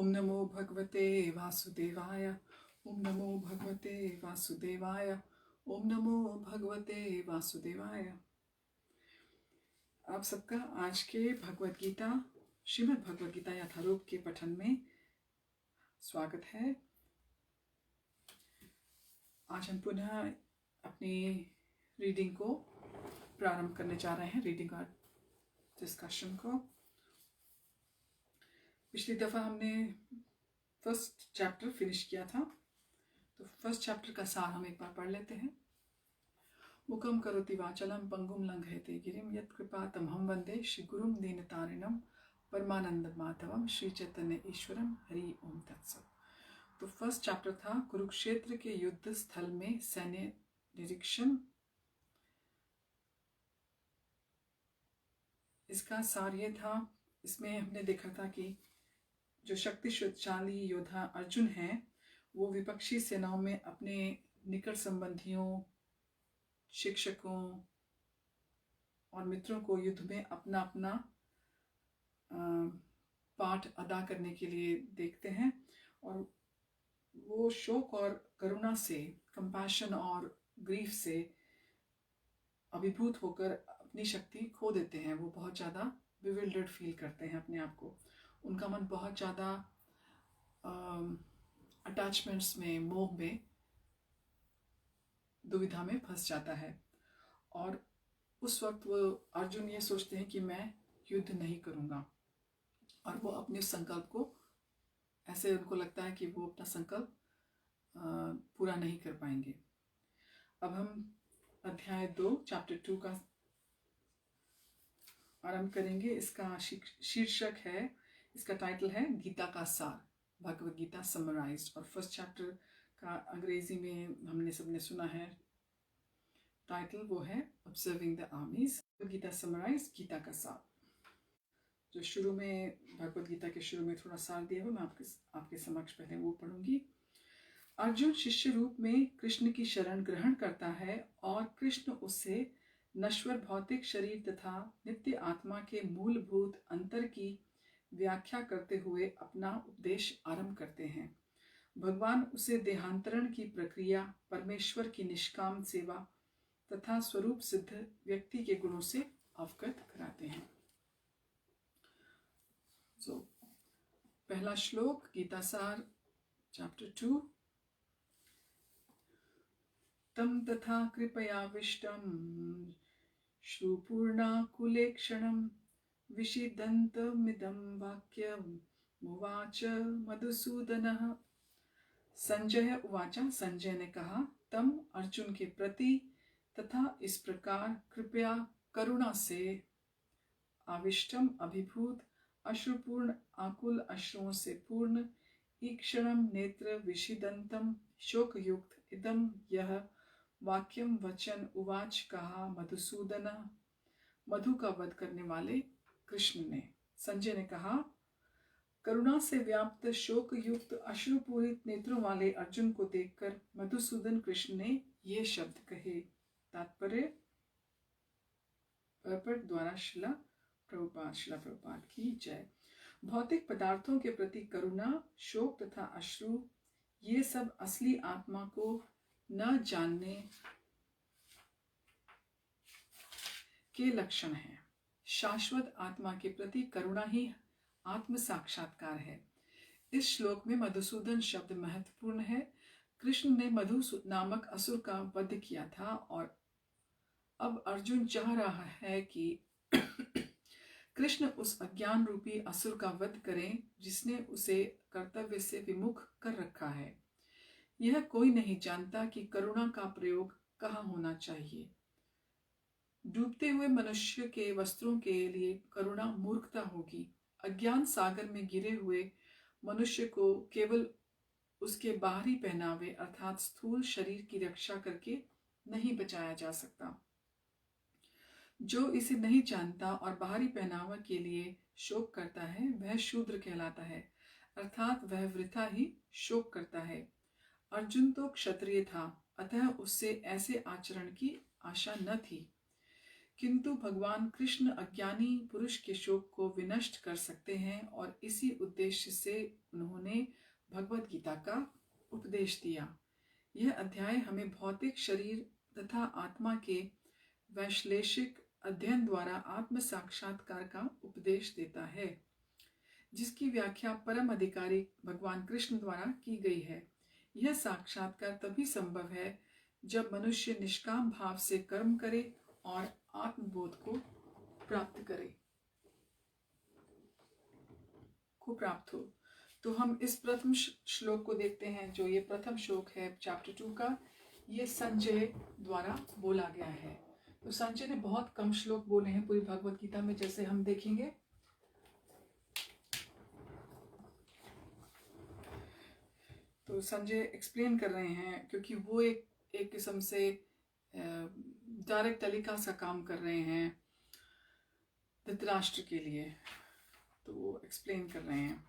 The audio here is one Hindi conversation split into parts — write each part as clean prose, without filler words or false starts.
ओम नमो भगवते वासुदेवाय। ओम नमो भगवते वासुदेवाय। ओम नमो भगवते वासुदेवाय। आप सबका आज के भगवत गीता, श्रीमद् भगवत गीता यथारूप के पठन में स्वागत है। आज हम पुनः अपनी रीडिंग को प्रारंभ करने जा रहे हैं, रीडिंग और डिस्कशन को। पिछली दफ़ा हमने फर्स्ट चैप्टर फिनिश किया था, तो फर्स्ट चैप्टर का सार हम एक बार पढ़ लेते हैं। मुखम करोति वाचलम पंगुम लंघयते गिरिम यत् कृपा तमहं वंदे श्री गुरुम दीनतारिणम परमानंद माधवम श्री चैतन्य ईश्वरम हरि ओम तत्सत। तो फर्स्ट चैप्टर था कुरुक्षेत्र के युद्ध स्थल में सैन्य निरीक्षण। इसका सार ये था, इसमें हमने देखा था कि जो शक्तिशाली योद्धा अर्जुन हैं, वो विपक्षी सेनाओं में अपने निकट संबंधियों, शिक्षकों और मित्रों को युद्ध में अपना अपना पाठ अदा करने के लिए देखते हैं, और वो शोक और करुणा से, कंपैशन और ग्रीफ से अभिभूत होकर अपनी शक्ति खो देते हैं। वो बहुत ज़्यादा बिविल्डर्ड फील करते हैं अपने आप को। उनका मन बहुत ज़्यादा अटैचमेंट्स में, मोह में, दुविधा में फंस जाता है। और उस वक्त वो अर्जुन ये सोचते हैं कि मैं युद्ध नहीं करूँगा, और वो अपने संकल्प को, ऐसे उनको लगता है कि वो अपना संकल्प पूरा नहीं कर पाएंगे। अब हम अध्याय 2 चैप्टर 2 का आरंभ करेंगे। इसका शीर्षक है, इसका टाइटल है गीता का सार, भगवद गीता समराइज्ड। और फर्स्ट चैप्टर का अंग्रेजी में हमने सबने सुना है टाइटल, वो है observing the armies. Gita summarised, Gita का सार। जो शुरू में भगवद गीता के शुरू में थोड़ा सार दिया हुआ, मैं आपके समक्ष पहले वो पढ़ूंगी। अर्जुन शिष्य रूप में कृष्ण की शरण ग्रहण करता है और कृष्ण उससे नश्वर भौतिक शरीर तथा नित्य आत्मा के मूलभूत अंतर की व्याख्या करते हुए अपना उपदेश आरंभ करते हैं। भगवान उसे देहांतरण की प्रक्रिया, परमेश्वर की निष्काम सेवा तथा स्वरूप सिद्ध व्यक्ति के गुणों से अवगत कराते हैं। पहला श्लोक, गीता सार चैप्टर 2। तम तथा कृपयाविष्टं श्रुपूर्णाकुलेक्षणं विषिदन्तमिदं वाक्यमुवाच मधुसूदनः। संजय उवाच, संजय ने कहा, तम अर्जुन के प्रति तथा इस प्रकार कृपया करुणा से आविष्टम अभिभूत, अश्रुपूर्ण आकुल अश्रुओं से पूर्ण, ईक्षणम नेत्र विषिदंतम शोकयुक्त, इदम यह वाक्यम वचन उवाच कहा मधुसूदन, मधु का वध करने वाले कृष्ण ने। संजय ने कहा, करुणा से व्याप्त शोक युक्त अश्रुपूरित नेत्रों वाले अर्जुन को देखकर मधुसूदन कृष्ण ने ये शब्द कहे। तात्पर्य पर्पट द्वारा शिला प्रभुपाद की जय। भौतिक पदार्थों के प्रति करुणा, शोक तथा अश्रु, ये सब असली आत्मा को न जानने के लक्षण हैं। शाश्वत आत्मा के प्रति करुणा ही आत्म साक्षात्कार है। इस श्लोक में मधुसूदन शब्द महत्वपूर्ण है। कृष्ण ने मधु नामक असुर का वध किया था, और अब अर्जुन चाह रहा है कि कृष्ण उस अज्ञान रूपी असुर का वध करें जिसने उसे कर्तव्य से विमुख कर रखा है। यह कोई नहीं जानता कि करुणा का प्रयोग कहाँ होना चाहिए। डूबते हुए मनुष्य के वस्त्रों के लिए करुणा मूर्खता होगी। अज्ञान सागर में गिरे हुए मनुष्य को केवल उसके बाहरी पहनावे अर्थात स्थूल शरीर की रक्षा करके नहीं बचाया जा सकता। जो इसे नहीं जानता और बाहरी पहनावा के लिए शोक करता है, वह शूद्र कहलाता है, अर्थात वह वृथा ही शोक करता है। अर्जुन तो क्षत्रिय था, अतः उससे ऐसे आचरण की आशा न थी। किंतु भगवान कृष्ण अज्ञानी पुरुष के शोक को विनष्ट कर सकते हैं और इसी उद्देश्य से उन्होंने भगवत गीता का उपदेश दिया। यह अध्याय हमें भौतिक शरीर तथा आत्मा के वैश्लेषिक अध्ययन द्वारा आत्म साक्षात्कार का उपदेश देता है, जिसकी व्याख्या परम अधिकारी भगवान कृष्ण द्वारा की गई है। यह साक्षात्कार तभी संभव है जब मनुष्य निष्काम भाव से कर्म करे और आत्मबोध को प्राप्त हो। तो हम इस प्रथम श्लोक को देखते हैं, जो ये प्रथम श्लोक है चैप्टर 2 का। ये संजय द्वारा बोला गया है। तो संजय ने बहुत कम श्लोक बोले हैं पूरी भगवत गीता में, जैसे हम देखेंगे। तो संजय एक्सप्लेन कर रहे हैं, क्योंकि वो एक किस्म से डायरेक्ट तरीका सा काम कर रहे हैं धृतराष्ट्र के लिए। तो वो एक्सप्लेन कर रहे हैं।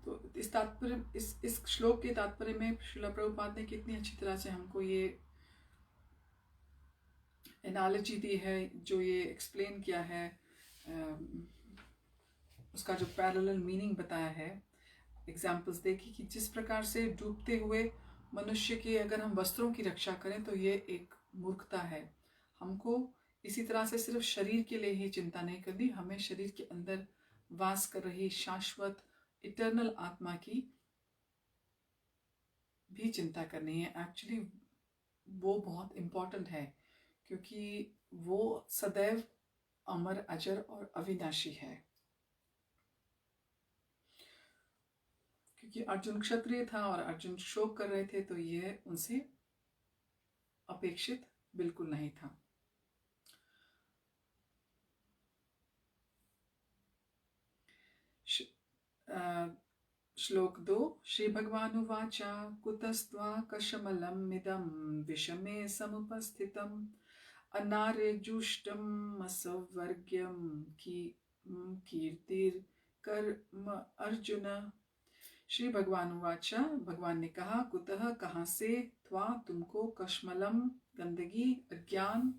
तो इस श्लोक के तात्पर्य में श्रील प्रभुपाद ने कितनी अच्छी तरह से हमको ये एनालॉजी दी है, जो ये एक्सप्लेन किया है, उसका जो पैरेलल मीनिंग बताया है, एग्जाम्पल्स देखी कि जिस प्रकार से डूबते हुए मनुष्य के अगर हम वस्त्रों की रक्षा करें तो ये एक मूर्खता है। हमको इसी तरह से सिर्फ शरीर के लिए ही चिंता नहीं करनी, हमें शरीर के अंदर वास कर रही शाश्वत इटर्नल आत्मा की भी चिंता करनी है। एक्चुअली वो बहुत इम्पोर्टेंट है, क्योंकि वो सदैव अमर, अजर और अविनाशी है। क्योंकि अर्जुन क्षत्रिय था और अर्जुन शोक कर रहे थे, तो ये उनसे अपेक्षित बिल्कुल नहीं था। श्लोक 2। श्री भगवानुवाच कुतस्त्वा कशमलम् इदं विषमे समुपस्थितम् अनार्यजुष्टम् असवर्ग्यं कीर्तिर्कर्म अर्जुन। श्री भगवानुवाच, भगवान ने कहा, कुतः कहाँ से, त्वा तुमको, कशमलम गंदगी, अज्ञान,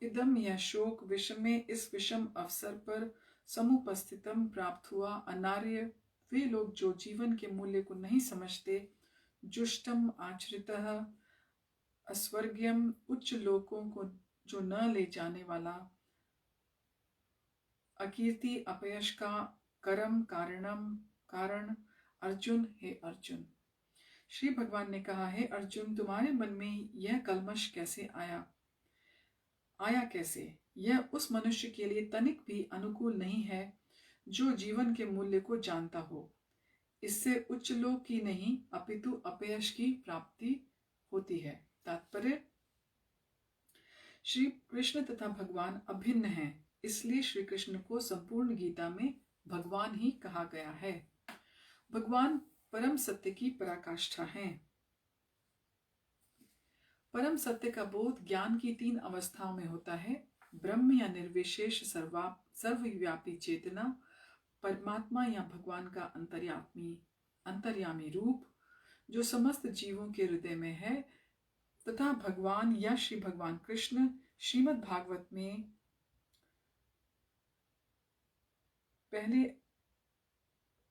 इदम यह शोक, विषमे इस विषम अवसर पर, समुपस्थितम प्राप्त हुआ, अनार्य वे लोग जो जीवन के मूल्य को नहीं समझते, जुष्टम आचरितः, अस्वर्ग्यम उच्च लोकों को जो न ले जाने वाला, अकीर्ति अपयश का करम कारण अर्जुन, हे अर्जुन। श्री भगवान ने कहा, हे अर्जुन, तुम्हारे मन में यह कलमश कैसे आया कैसे? यह उस मनुष्य के लिए तनिक भी अनुकूल नहीं है जो जीवन के मूल्य को जानता हो। इससे उच्च लोक की नहीं अपितु अपयश की प्राप्ति होती है। तात्पर्य, श्री कृष्ण तथा भगवान अभिन्न हैं, इसलिए श्री कृष्ण को संपूर्ण गीता में भगवान ही कहा गया है। भगवान परम सत्य की पराकाष्ठा हैं। परम सत्य का बोध ज्ञान की 3 अवस्थाओं में होता है। ब्रह्म या निर्विशेष सर्वव्यापी चेतना, परमात्मा या भगवान का अंतर्यामी रूप जो समस्त जीवों के हृदय में है, तथा भगवान या श्री भगवान कृष्ण श्रीमद् भागवत में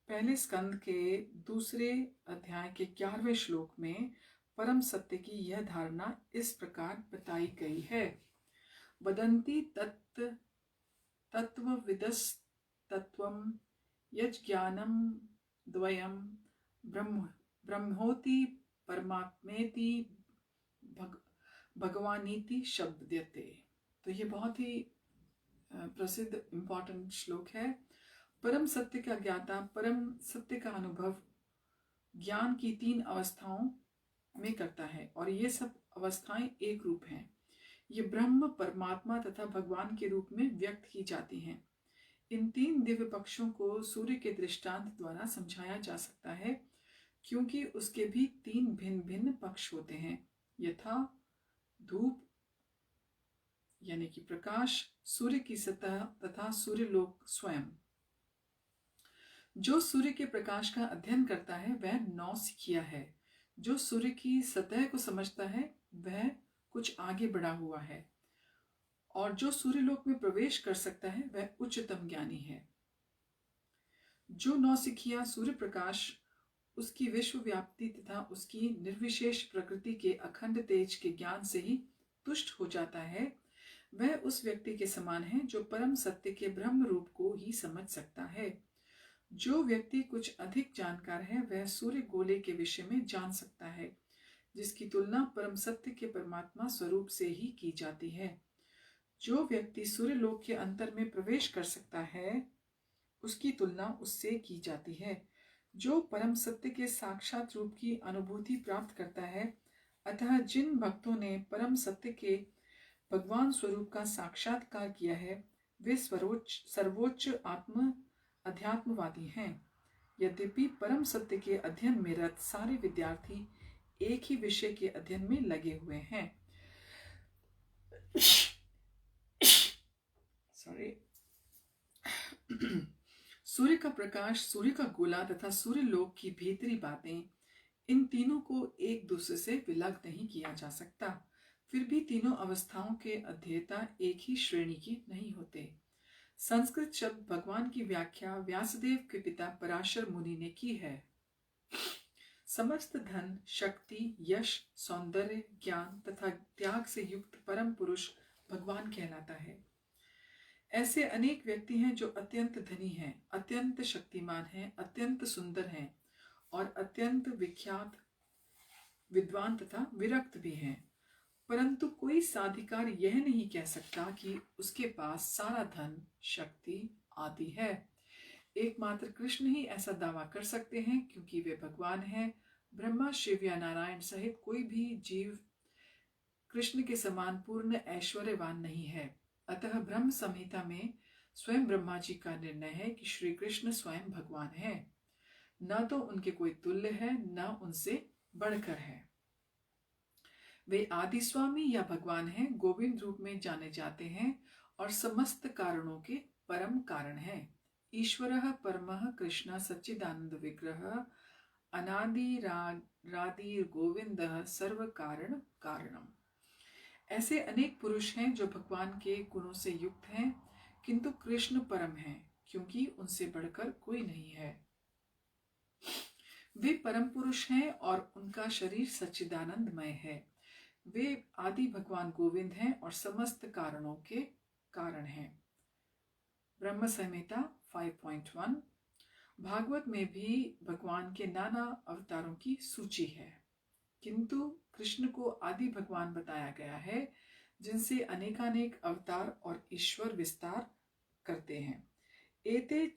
पहले स्कंद के 2 अध्याय के 11वें श्लोक में परम सत्य की यह धारणा इस प्रकार बताई गई है। वदन्ति तत्त्वविदस्तत्त्वं यज्ज्ञानं द्वयं ब्रह्मोति परमात्मेति भगवानीति शब्दयते। तो ये बहुत ही प्रसिद्ध इम्पॉर्टेंट श्लोक है। परम सत्य का ज्ञाता परम सत्य का अनुभव ज्ञान की 3 अवस्थाओं में करता है, और ये सब अवस्थाएं एक रूप हैं। ये ब्रह्म, परमात्मा तथा भगवान के रूप में व्यक्त की जाती हैं। इन 3 दिव्य पक्षों को सूर्य के दृष्टांत द्वारा समझाया जा सकता है, क्योंकि उसके भी 3 भिन्न भिन्न पक्ष होते हैं, यथा धूप यानी कि प्रकाश, सूर्य की सतह तथा सूर्यलोक स्वयं। जो सूर्य के प्रकाश का अध्ययन करता है वह नौसिखिया है। जो सूर्य की सतह को समझता है वह कुछ आगे बढ़ा हुआ है, और जो सूर्यलोक में प्रवेश कर सकता है वह उच्चतम ज्ञानी है। जो नौसिखिया सूर्य प्रकाश, उसकी विश्व व्याप्ति तथा उसकी निर्विशेष प्रकृति के अखंड तेज के ज्ञान से ही तुष्ट हो जाता है, वह उस व्यक्ति के समान है जो परम सत्य के ब्रह्म रूप को ही समझ सकता है। जो व्यक्ति कुछ अधिक जानकार है वह सूर्य गोले के विषय में जान सकता है, जिसकी तुलना परम सत्य के परमात्मा स्वरूप से ही की जाती है। जो व्यक्ति सूर्य लोक के अंतर में प्रवेश कर सकता है उसकी तुलना उससे की जाती है। जो परम सत्य के साक्षात रूप की अनुभूति प्राप्त करता है, अतः जिन भक्तों ने परम सत्य के भगवान स्वरूप का साक्षात्कार किया है वे सर्वोच्च अध्यात्मवादी हैं। यद्यपि परम सत्य के अध्ययन में रत सारे विद्यार्थी एक ही विषय के अध्ययन में लगे हुए हैं। सूर्य का प्रकाश, सूर्य का गोला तथा सूर्य लोक की भीतरी बातें, इन तीनों को एक दूसरे से विलग नहीं किया जा सकता। फिर भी तीनों अवस्थाओं के अध्येता एक ही श्रेणी के नहीं होते। संस्कृत शब्द भगवान की व्याख्या व्यासदेव के पिता पराशर मुनि ने की है। समस्त धन, शक्ति, यश, सौंदर्य, ज्ञान तथा त्याग से युक्त परम पुरुष भगवान कहलाता है। ऐसे अनेक व्यक्ति हैं जो अत्यंत धनी हैं, अत्यंत शक्तिमान हैं, अत्यंत सुंदर हैं और अत्यंत विख्यात विद्वान तथा विरक्त भी हैं, परंतु कोई साधिकार यह नहीं कह सकता कि उसके पास सारा धन, शक्ति आदि है। एकमात्र कृष्ण ही ऐसा दावा कर सकते हैं, क्योंकि वे भगवान हैं। ब्रह्मा, शिव या नारायण सहित कोई भी जीव कृष्ण के समान पूर्ण ऐश्वर्यवान नहीं है। अतः ब्रह्म संहिता में स्वयं ब्रह्मा जी का निर्णय है कि श्री कृष्ण स्वयं भगवान है, न तो उनके कोई तुल्य है न उनसे बढ़कर है। वे आदि स्वामी या भगवान हैं, गोविंद रूप में जाने जाते हैं और समस्त कारणों के परम कारण हैं। ईश्वरः परमः कृष्ण सच्चिदानंद विग्रह अनादिरादिर् गोविंदः सर्व कारण कारणम। ऐसे अनेक पुरुष हैं जो भगवान के गुणों से युक्त हैं, किंतु कृष्ण परम हैं, क्योंकि उनसे बढ़कर कोई नहीं है। वे परम पुरुष हैं और उनका शरीर सच्चिदानंदमय है। वे आदि भगवान गोविंद हैं और समस्त कारणों के कारण हैं। ब्रह्म संहिता 5.1। भागवत में भी भगवान के नाना अवतारों की सूची है, किंतु कृष्ण को आदि भगवान बताया गया है, जिनसे अनेकानेक अवतार और ईश्वर विस्तार करते हैं। एते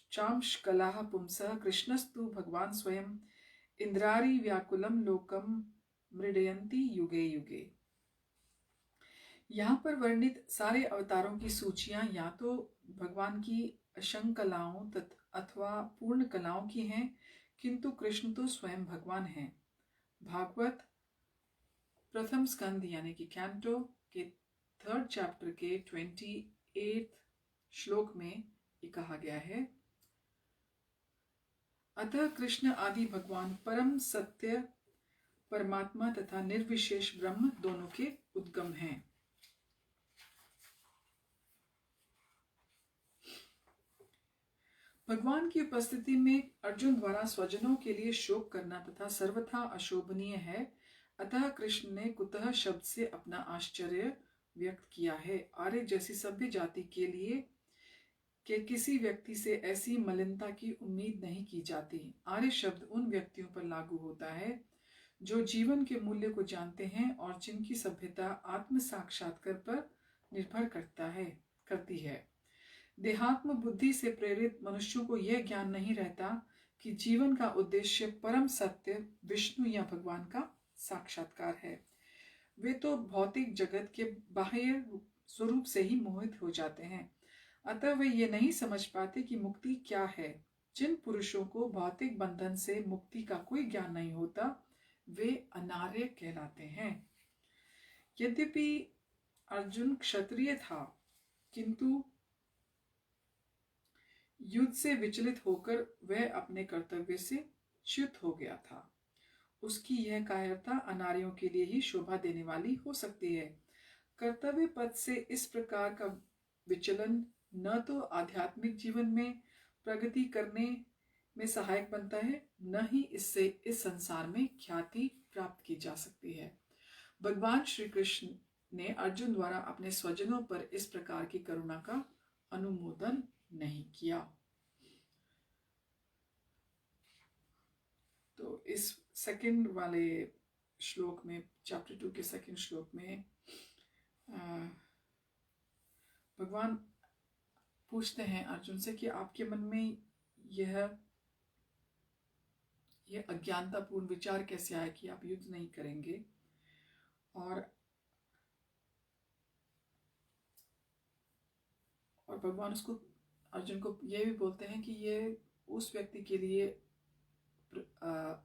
चांशकलाः पुंसः कृष्णस्तु भगवान स्वयं इंद्रारी व्याकुलम लोकम मृडयन्ति युगे युगे। यहाँ पर वर्णित सारे अवतारों की सूचियां या तो भगवान की असंख्य कलाओं अथवा पूर्ण कलाओं की हैं, किंतु कृष्ण तो स्वयं भगवान हैं। भागवत प्रथम स्कंद यानी कि कैंटो के 3rd चैप्टर के 28 श्लोक में ये कहा गया है, अतः कृष्ण आदि भगवान परम सत्य परमात्मा तथा निर्विशेष ब्रह्म दोनों के उद्गम हैं। भगवान की उपस्थिति में अर्जुन द्वारा स्वजनों के लिए शोक करना तथा सर्वथा अशोभनीय है, अतः कृष्ण ने कुतः शब्द से अपना आश्चर्य व्यक्त किया है। आर्य जैसी सभ्य जाति के लिए कि किसी व्यक्ति से ऐसी मलिनता की उम्मीद नहीं की जाती। आर्य शब्द उन व्यक्तियों पर लागू होता है जो जीवन के मूल्य को जानते हैं और जिनकी सभ्यता आत्म साक्षात्कार पर निर्भर करती है। देहात्म बुद्धि से प्रेरित मनुष्यों को यह ज्ञान नहीं रहता कि जीवन का उद्देश्य परम सत्य विष्णु या भगवान का साक्षात्कार है। वे तो भौतिक जगत के बाह्य स्वरूप से ही मोहित हो जाते हैं, अतः वे ये नहीं समझ पाते कि मुक्ति क्या है। जिन पुरुषों को भौतिक बंधन से मुक्ति का कोई ज्ञान नहीं होता वे अनार्य कहलाते हैं। यद्यपि अर्जुन क्षत्रिय था, किंतु युद्ध से विचलित होकर वह अपने कर्तव्य से च्युत हो गया था। उसकी यह कायरता अनार्यों के लिए ही शोभा देने वाली हो सकती है। कर्तव्य पथ से इस प्रकार का विचलन न तो आध्यात्मिक जीवन में प्रगति करने में सहायक बनता है, न ही इससे इस संसार में ख्याति प्राप्त की जा सकती है। भगवान श्री कृष्ण ने अर्जुन द्वारा अपने स्वजनों पर इस प्रकार की करुणा का अनुमोदन नहीं किया। तो इस सेकंड वाले श्लोक में, चैप्टर 2 के सेकंड श्लोक में भगवान पूछते हैं अर्जुन से कि आपके मन में यह अज्ञानतापूर्ण विचार कैसे आया कि आप युद्ध नहीं करेंगे। और भगवान उसको, अर्जुन को ये भी बोलते हैं कि ये उस व्यक्ति के लिए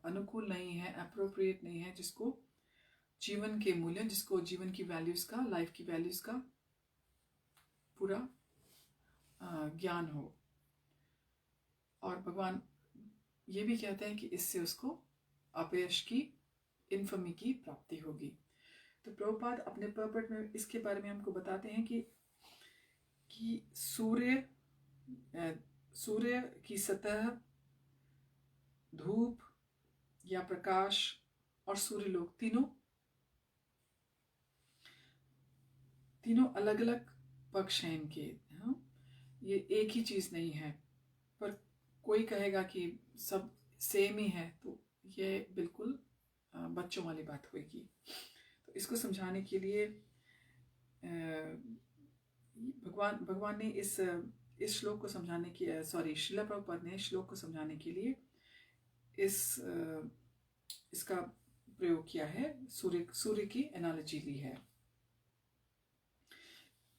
अनुकूल नहीं है, अप्रोप्रिएट नहीं है, जिसको जीवन के मूल्य, जिसको जीवन की वैल्यूज का, लाइफ की वैल्यूज का पूरा ज्ञान हो। और भगवान ये भी कहते हैं कि इससे उसको अपयश की, इन्फमी की प्राप्ति होगी। तो प्रभुपाद अपने पर्पट में इसके बारे में हमको बताते हैं कि सूर्य की सतह, धूप या प्रकाश और सूर्यलोक तीनों अलग अलग पक्ष हैं इनके। ये एक ही चीज नहीं है, पर कोई कहेगा कि सब सेम ही है, तो ये बिल्कुल बच्चों वाली बात होगी। तो इसको समझाने के लिए भगवान ने इस श्लोक को समझाने की, श्रील प्रभुपाद ने श्लोक को समझाने के लिए इसका प्रयोग किया है, सूर्य की एनालॉजी ली है।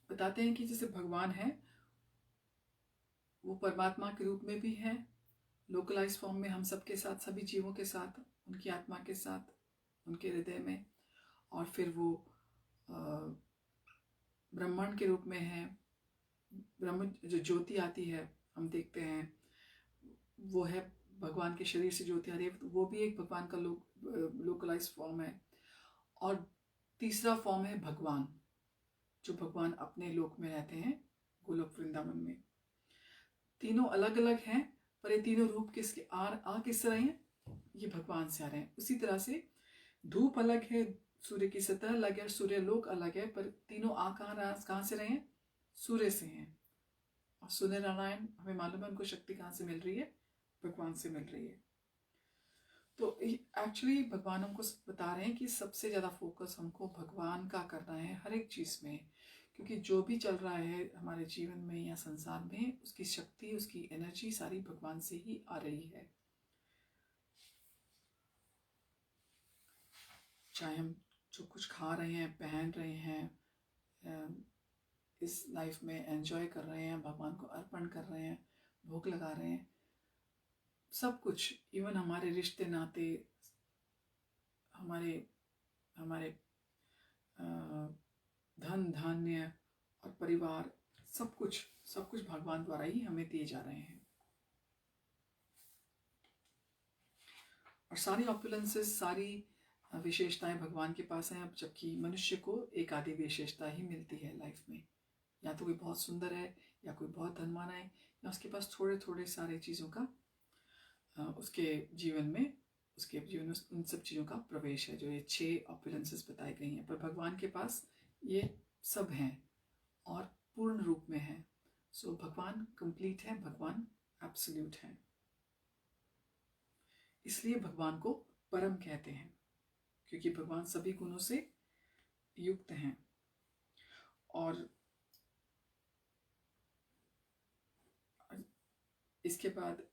बताते हैं कि जैसे भगवान है, वो परमात्मा के रूप में भी है, लोकलाइज फॉर्म में हम सबके साथ, सभी जीवों के साथ, उनकी आत्मा के साथ, उनके हृदय में। और फिर वो ब्रह्मांड के रूप में है। ब्रह्म जो ज्योति आती है, हम देखते हैं वो है भगवान के शरीर से ज्योति आ रही है, वो भी एक भगवान का लोकलाइज फॉर्म है। और तीसरा फॉर्म है भगवान, जो भगवान अपने लोक में रहते हैं, गोलोक वृंदावन में। तीनों अलग अलग हैं, पर ये तीनों रूप किस तरह हैं? ये भगवान से आ रहे हैं। उसी तरह से धूप अलग है, सूर्य की सतह अलग है, सूर्य लोक अलग है, पर तीनों कहाँ से रहे हैं? सूर्य से हैं। और सूर्य नारायण, हमें मालूम है उनको शक्ति कहाँ से मिल रही है? भगवान से मिल रही है। तो एक्चुअली भगवान हमको बता रहे हैं कि सबसे ज्यादा फोकस हमको भगवान का करना है हर एक चीज में, क्योंकि जो भी चल रहा है हमारे जीवन में या संसार में, उसकी शक्ति, उसकी एनर्जी सारी भगवान से ही आ रही है। चाहे हम जो कुछ खा रहे हैं, पहन रहे हैं, इस लाइफ में एंजॉय कर रहे हैं, भगवान को अर्पण कर रहे हैं, भोग लगा रहे हैं, सब कुछ, इवन हमारे रिश्ते नाते, हमारे धन धान्य और परिवार, सब कुछ भगवान द्वारा ही हमें दिए जा रहे हैं। और सारी ऑपुलेंसेस, सारी विशेषताएं भगवान के पास हैं, जबकि मनुष्य को एक आधी विशेषता ही मिलती है लाइफ में। या तो कोई बहुत सुंदर है, या कोई बहुत धनवान है, या उसके पास थोड़े थोड़े सारे चीज़ों का उसके जीवन में उन सब चीज़ों का प्रवेश है, जो ये 6 ऑपुलेंसेस बताई गई हैं। पर भगवान के पास ये सब हैं और पूर्ण रूप में है। सो भगवान कंप्लीट है, भगवान एब्सोल्यूट है। इसलिए भगवान को परम कहते हैं, क्योंकि भगवान सभी गुणों से युक्त हैं। और इसके बाद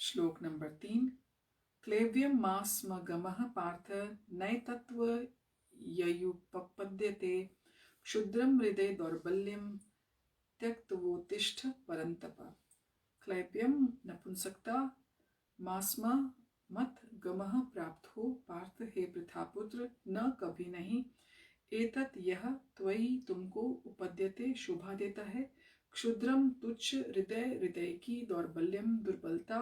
श्लोक नंबर 3, क्लेव्यम मास्मगमः पार्थ नैतत्व ययुपपद्यते क्षुद्रम हृदय दौर्बल्यम त्यक्तवोत्तिष्ठ परंतप। क्लेव्यम नपुंसकता, मास्म मत गमः प्राप्त हो पार्थ, हे पृथापुत्र, न कभी नहीं। एतत् यह त्वयि तुमको उपद्यते, शोभा देता है। क्षुद्रम तुच्छ हृदय, हृदय की दौर्बल्यम दुर्बलता,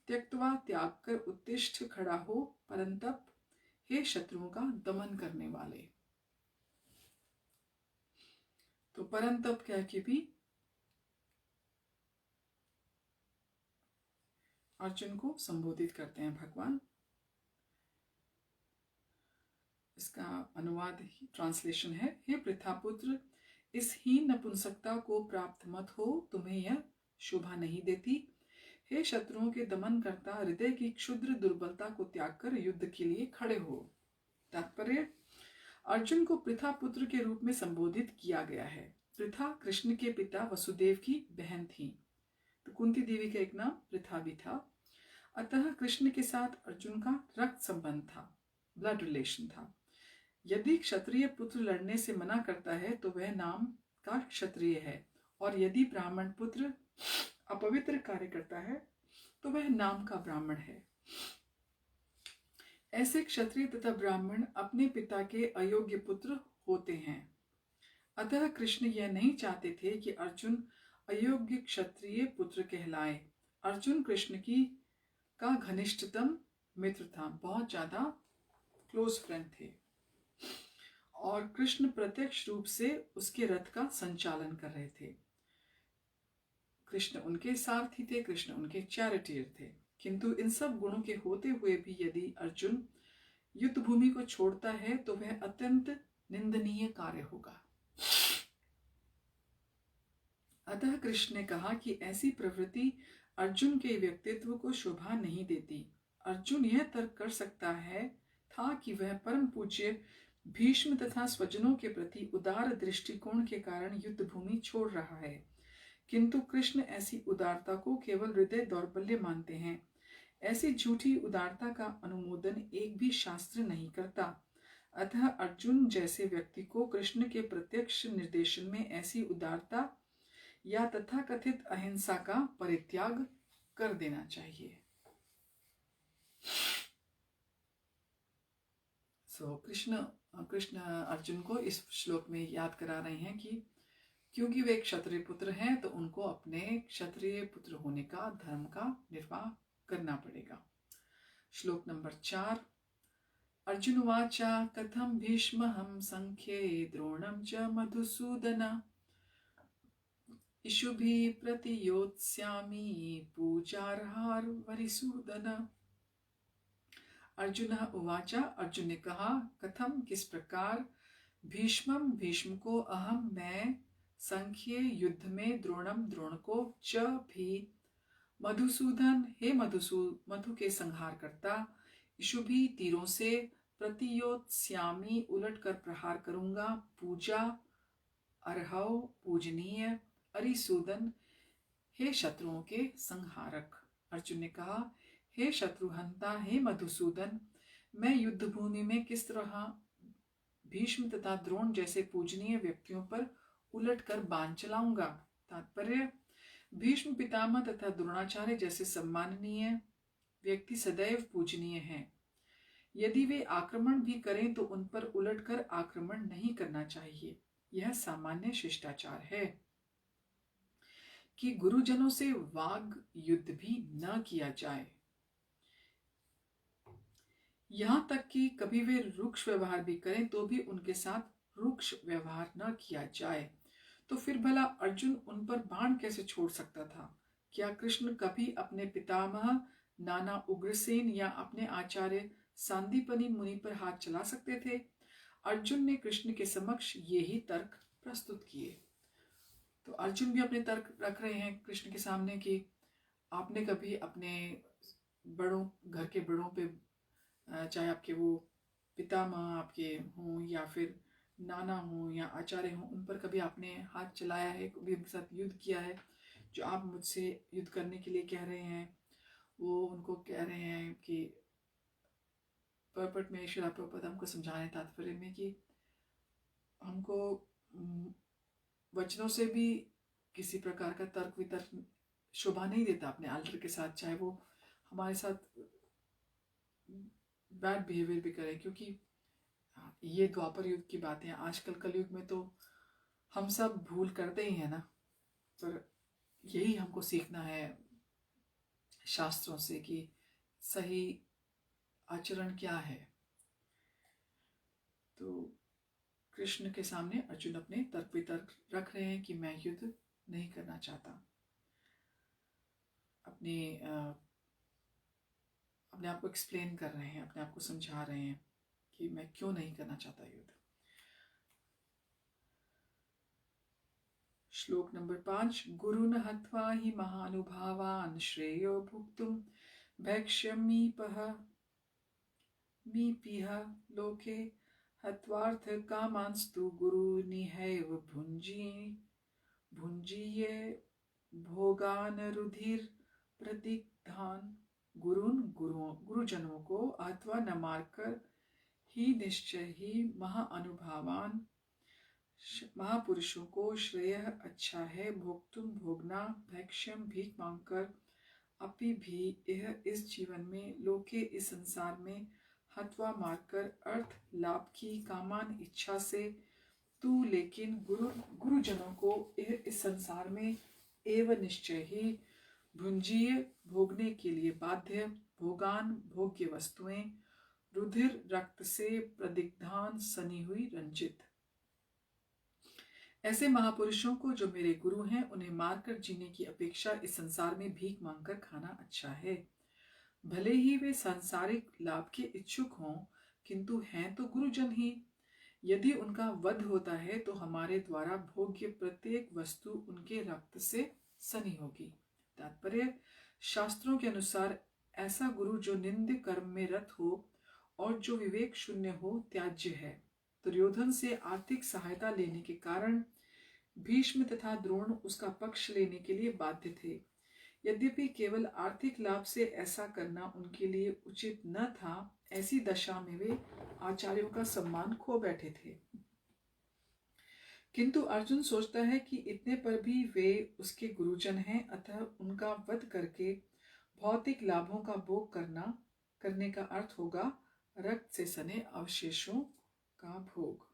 त्यक्त्वा त्याग कर उत्तिष्ठ खड़ा हो परंतप, हे शत्रुओं का दमन करने वाले। तो परंतप क्या कि भी अर्जुन को संबोधित करते हैं भगवान। इसका अनुवाद ट्रांसलेशन है, हे पृथापुत्र, इस हीन नपुंसकता को प्राप्त मत हो, तुम्हें यह शोभा नहीं देती। हे शत्रुओं के दमन करता, हृदय की क्षुद्र दुर्बलता को त्याग कर युद्ध के लिए खड़े हो। तात्पर्य, अर्जुन को पृथा पुत्र के रूप में संबोधित किया गया है। पृथा कृष्ण के पिता वसुदेव की बहन थी, तो कुंती देवी का एक नाम पृथा भी था। अतः कृष्ण के साथ अर्जुन का रक्त संबंध था, ब्लड रिलेशन था। यदि क्षत्रिय पुत्र लड़ने से मना करता है तो वह नाम का क्षत्रिय है, और यदि ब्राह्मण पुत्र अपवित्र कार्य करता है तो वह नाम का ब्राह्मण है। ऐसे क्षत्रिय तथा ब्राह्मण अपने पिता के अयोग्य पुत्र होते हैं। अतः कृष्ण यह नहीं चाहते थे कि अर्जुन अयोग्य क्षत्रिय पुत्र कहलाए। अर्जुन कृष्ण का घनिष्ठतम मित्र था, बहुत ज्यादा क्लोज फ्रेंड थे, और कृष्ण प्रत्यक्ष रूप से उसके रथ का संचालन कर रहे थे। कृष्ण उनके सारथी थे, कृष्ण उनके चैरिटियर थे। किंतु इन सब गुणों के होते हुए भी यदि अर्जुन युद्ध भूमि को छोड़ता है तो वह अत्यंत निंदनीय कार्य होगा। अतः कृष्ण ने कहा कि ऐसी प्रवृत्ति अर्जुन के व्यक्तित्व को शोभा नहीं देती। अर्जुन यह तर्क कर सकता है था कि वह परम पूज्य भीष्म तथा स्वजनों के प्रति उदार दृष्टिकोण के कारण युद्ध भूमि छोड़ रहा है, किंतु कृष्ण ऐसी उदारता को केवल हृदय दौर्बल्य मानते हैं। ऐसी झूठी उदारता का अनुमोदन एक भी शास्त्र नहीं करता। अतः अर्जुन जैसे व्यक्ति को कृष्ण के प्रत्यक्ष निर्देशन में ऐसी उदारता या तथाकथित अहिंसा का परित्याग कर देना चाहिए। कृष्ण अर्जुन को इस श्लोक में याद करा रहे हैं कि क्योंकि वे क्षत्रिय पुत्र हैं तो उनको अपने क्षत्रिय पुत्र होने का, धर्म का निर्वाह करना पड़ेगा। श्लोक नंबर 4। अर्जुन उवाच कथं भीष्महं संख्ये द्रोणं च मधुसूदन इषुभिः प्रतियोत्स्यामि पूजार्हार्वरिसूदन। अर्जुन उवाच, अर्जुन ने कहा, कथम किस प्रकार, भीष्मम भीष्म को, अहम मैं, संख्ये युद्ध में, द्रोणम द्रोण को, च भी मधुसूदन हे मधु के संहार करता, इषुभी तीरों से, प्रतियोत्स्यामि उलट कर प्रहार करूंगा, पूजा अर्हव पूजनीय, अरिसूदन हे शत्रुओं के संहारक। अर्जुन ने कहा, हे शत्रुहंता, हे मधुसूदन, मैं युद्ध भूमि में किस तरह भीष्म तथा द्रोण जैसे पूजनीय व्यक्तियों पर उलट कर बाण चलाऊंगा। तात्पर्य, भीष्म पितामह तथा द्रोणाचार्य जैसे सम्माननीय व्यक्ति सदैव पूजनीय हैं। यदि वे आक्रमण भी करें तो उन पर उलटकर आक्रमण नहीं करना चाहिए। यह सामान्य शिष्टाचार है कि गुरुजनों से वाग युद्ध भी न किया जाए, यहां तक कि कभी वे रुक्ष व्यवहार भी करें तो भी उनके साथ रुक्ष व्यवहार न किया जाए। तो फिर भला अर्जुन उन पर बाण कैसे छोड़ सकता था? क्या कृष्ण कभी अपने पितामह नाना उग्रसेन या अपने आचार्य सांदीपनि मुनि पर हाथ चला सकते थे? अर्जुन ने कृष्ण के समक्ष ये ही तर्क प्रस्तुत किए। तो अर्जुन भी अपने तर्क रख रहे हैं कृष्ण के सामने कि आपने कभी अपने बड़ों, घर के बड़ों पे, चाहे आपके वो पितामह आपके हों या फिर नाना हों या आचार्य हों, उन पर कभी आपने हाथ चलाया है, कभी उनके साथ युद्ध किया है? जो आप मुझसे युद्ध करने के लिए कह रहे हैं, वो उनको कह रहे हैं कि पर्पट में श्री प्रभुपाद हमको समझाने तात्पर्य में कि हमको वचनों से भी किसी प्रकार का तर्क वितर्क शोभा नहीं देता अपने आल्टर के साथ, चाहे वो हमारे साथ बैड बिहेवियर भी करें, क्योंकि ये द्वापर युग की बातें हैं। आजकल कलयुग में तो हम सब भूल करते ही हैं ना, पर यही हमको सीखना है। शास्त्रों से कि सही आचरण क्या है। तो कृष्ण के सामने अर्जुन अपने तर्क वितर्क रख रहे हैं कि मैं युद्ध नहीं करना चाहता। अपने आप को एक्सप्लेन कर रहे हैं, अपने आप को समझा रहे हैं कि मैं क्यों नहीं करना चाहता युद्ध। श्लोक नंबर 5। गुरुन हत्वा हि महानुभावान् श्रेयो भुक्तुं भैक्ष्यमीपह मीपिह लोके हत्वार्थ कामांस्तु गुरुनिहैव भुञ्जीये भोगान रुधिर प्रतिग्धान। गुरुजनों को अथवा न मारकर ही निश्चय ही महाअनुभावान महापुरुषों को श्रेय अच्छा है। भोक्तुम भोगना, भैक्ष्यम भीख मांगकर, अपि भी यह इस जीवन में, लोके इस संसार में, हत्वा मारकर अर्थ लाभ की कामान इच्छा से, तू लेकिन गुरुजनों को यह इस संसार में एवं निश्चय ही, भुंजीय भोगने के लिए बाध्य, भोगान भोग्य वस्तुएं, रुधिर रक्त से प्रदिग्धान सनी हुई रंजित। ऐसे महापुरुषों को जो मेरे गुरु हैं, उन्हें मारकर जीने की अपेक्षा इस संसार में भीख मांगकर खाना अच्छा है। भले ही वे सांसारिक लाभ के इच्छुक हों, किंतु हैं तो गुरुजन ही। यदि उनका वध होता है तो हमारे द्वारा भोग्य प्रत्येक वस्तु उनके रक्त से सनी होगी। तात्पर्य, शास्त्रों के अनुसार ऐसा गुरु जो निंद कर्म में रत हो और जो विवेक शून्य हो, त्याज्य है। दुर्योधन से आर्थिक सहायता लेने के कारण भीष्म तथा द्रोण उसका पक्ष लेने के लिए बाध्य थे। यद्यपि केवल आर्थिक लाभ से ऐसा करना उनके लिए उचित न था, ऐसी दशा में वे आचार्यों का सम्मान खो बैठे थे। किंतु अर्जुन सोचता है कि इतने पर भी वे उसके गुरुजन हैं, अतः उनका वध करके भौतिक लाभों का भोग करने का अर्थ होगा रक्त से सने अवशेषों का भोग।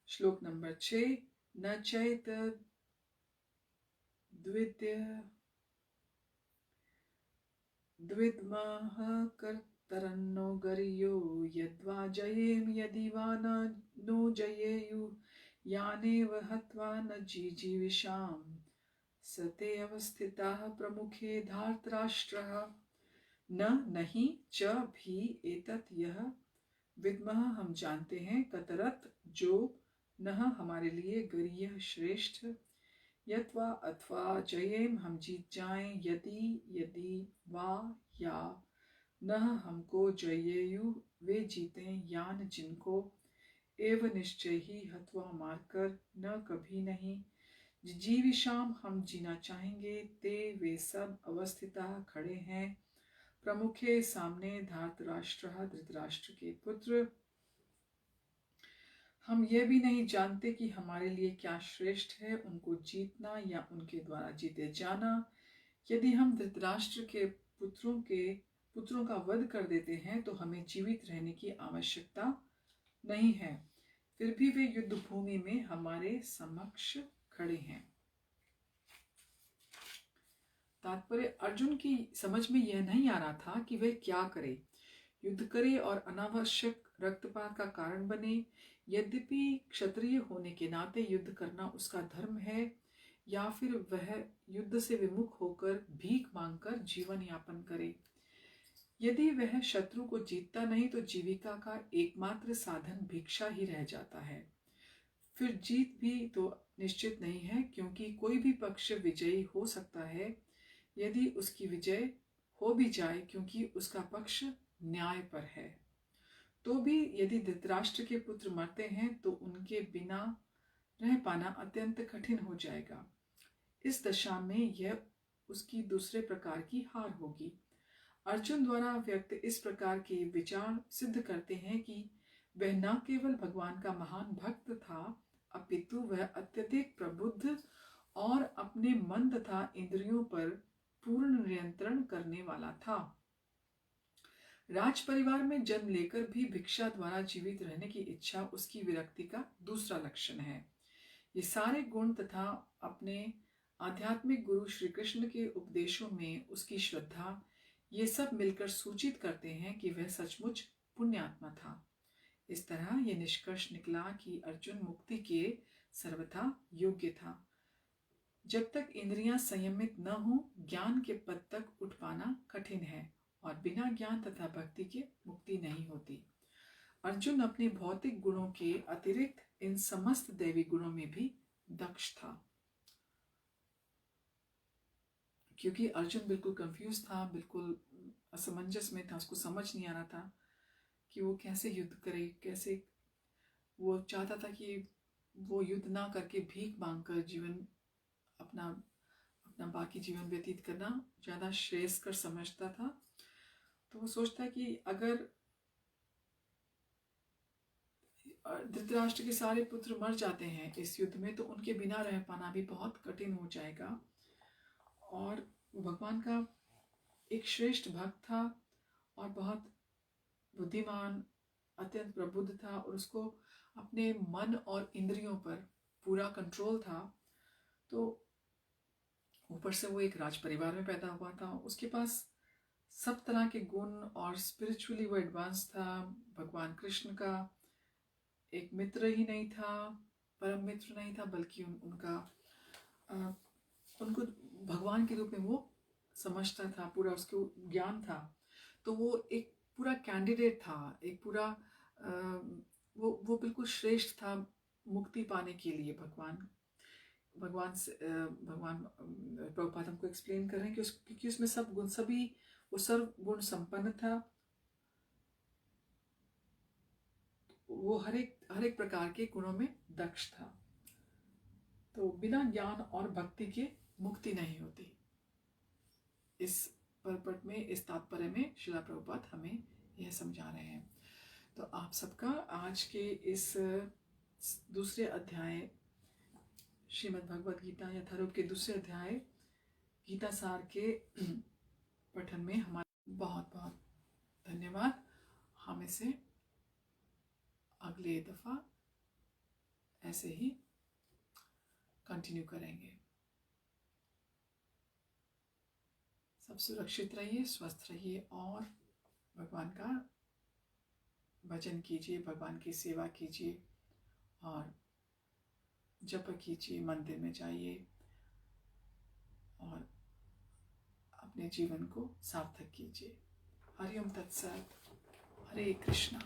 श्लोक नंबर 6। न चैत द्विद्मः कर्तरन्नो गरियो यद्वा जयेम यदि वा नो जयेयु यानेव हत्वा न जीजीविषाम सते अवस्थिताः प्रमुखे धार्तराष्ट्रः। न नहीं च भी एतत् यह, विद्मः हम जानते हैं, कतरत जो, नह हमारे लिए, गरीय श्रेष्ठ, यत्वा अथवा, जयेम हम जीत जाएं, यदि वा या, नह हमको, जयेयु वे जीतें, यान जिनको, एव निश्चय ही, हत्वा मारकर, न कभी नहीं, जीविशाम हम जीना चाहेंगे, ते वे सब, अवस्थिता खड़े हैं, प्रमुखे सामने, धार्तराष्ट्र धृतराष्ट्र के पुत्र। हम यह भी नहीं जानते कि हमारे लिए क्या श्रेष्ठ है, उनको जीतना या उनके द्वारा जीते जाना। यदि हम धृतराष्ट्र के पुत्रों का वध कर देते हैं तो हमें जीवित रहने की आवश्यकता नहीं है, फिर भी वे युद्ध भूमि में हमारे समक्ष खड़े हैं। तात्पर्य, अर्जुन की समझ में यह नहीं आ रहा था कि वह क्या करे, युद्ध करे और अनावश्यक रक्तपात का कारण बने। यद्यपि क्षत्रिय होने के नाते युद्ध करना उसका धर्म है, या फिर वह युद्ध से विमुख होकर भीख मांगकर जीवन यापन करे। यदि वह शत्रु को जीतता नहीं तो जीविका का एकमात्र साधन भिक्षा ही रह जाता है। फिर जीत भी तो निश्चित नहीं है, क्योंकि कोई भी पक्ष विजयी हो सकता है। यदि उसकी विजय हो भी जाए, क्योंकि उसका पक्ष न्याय पर है, तो भी यदि धृतराष्ट्र के पुत्र मरते हैं तो उनके बिना रह पाना अत्यंत कठिन हो जाएगा। इस दशा में यह उसकी दूसरे प्रकार की हार होगी। अर्जुन द्वारा व्यक्त इस प्रकार के विचार सिद्ध करते हैं कि वह न केवल भगवान का महान भक्त था, अपितु वह अत्यधिक प्रबुद्ध और अपने मन तथा इंद्रियों पर पूर्ण नियंत्रण करने वाला था। राज परिवार में जन्म लेकर भी भिक्षा द्वारा जीवित रहने की इच्छा उसकी विरक्ति का दूसरा लक्षण है। ये सारे गुण तथा अपने आध्यात्मिक गुरु श्री कृष्ण के उपदेशों में उसकी श्रद्धा, ये सब मिलकर सूचित करते हैं कि वह सचमुच पुण्यात्मा था। इस तरह यह निष्कर्ष निकला कि अर्जुन मुक्ति के सर्वथा योग्य था। जब तक इंद्रियां संयमित न हो, ज्ञान के पद तक उठ पाना कठिन है और बिना ज्ञान तथा भक्ति के मुक्ति नहीं होती। अर्जुन अपने भौतिक गुणों के अतिरिक्त इन समस्त दैवी गुणों में भी दक्ष था। क्योंकि अर्जुन बिल्कुल कंफ्यूज था, बिल्कुल असमंजस में था, उसको समझ नहीं आ रहा था कि वो कैसे युद्ध करे, कैसे वो चाहता था कि वो युद्ध ना करके भीख मांगकर जीवन अपना अपना बाकी जीवन व्यतीत करना ज़्यादा श्रेयस्कर समझता था। तो वो सोचता है कि अगर धृतराष्ट्र के सारे पुत्र मर जाते हैं इस युद्ध में, तो उनके बिना रह पाना भी बहुत कठिन हो जाएगा। और भगवान का एक श्रेष्ठ भक्त था और बहुत बुद्धिमान, अत्यंत प्रबुद्ध था और उसको अपने मन और इंद्रियों पर पूरा कंट्रोल था। तो ऊपर से वो एक राज परिवार में पैदा हुआ था, उसके पास सब तरह के गुण और स्पिरिचुअली वो एडवांस था। भगवान कृष्ण का एक मित्र ही नहीं था, परम मित्र नहीं था, बल्कि उनको भगवान के रूप में वो समझता था, पूरा उसको ज्ञान था। तो वो एक पूरा कैंडिडेट था, एक पूरा वो बिल्कुल श्रेष्ठ था मुक्ति पाने के लिए। भगवान प्रभुपाद हमको एक्सप्लेन कर रहे हैं कि क्योंकि उसमें सब गुण, वो सर्व गुण संपन्न था। वो हर एक प्रकार के गुणों में दक्ष था। तो बिना ज्ञान और भक्ति के मुक्ति नहीं होती। इस परपट में, इस तात्पर्य में श्रीला प्रभुपाद हमें यह समझा रहे हैं। तो आप सबका आज के इस दूसरे अध्याय श्रीमद् भगवद गीता यथारूप के दूसरे अध्याय गीता सार के पठन में हमारा बहुत बहुत धन्यवाद। हम इसे अगले दफ़ा ऐसे ही कंटिन्यू करेंगे। सब सुरक्षित रहिए, स्वस्थ रहिए और भगवान का भजन कीजिए, भगवान की सेवा कीजिए और जप कीजिए, मंदिर में जाइए और अपने जीवन को सार्थक कीजिए। हरि ओम तत्सत। हरे कृष्णा।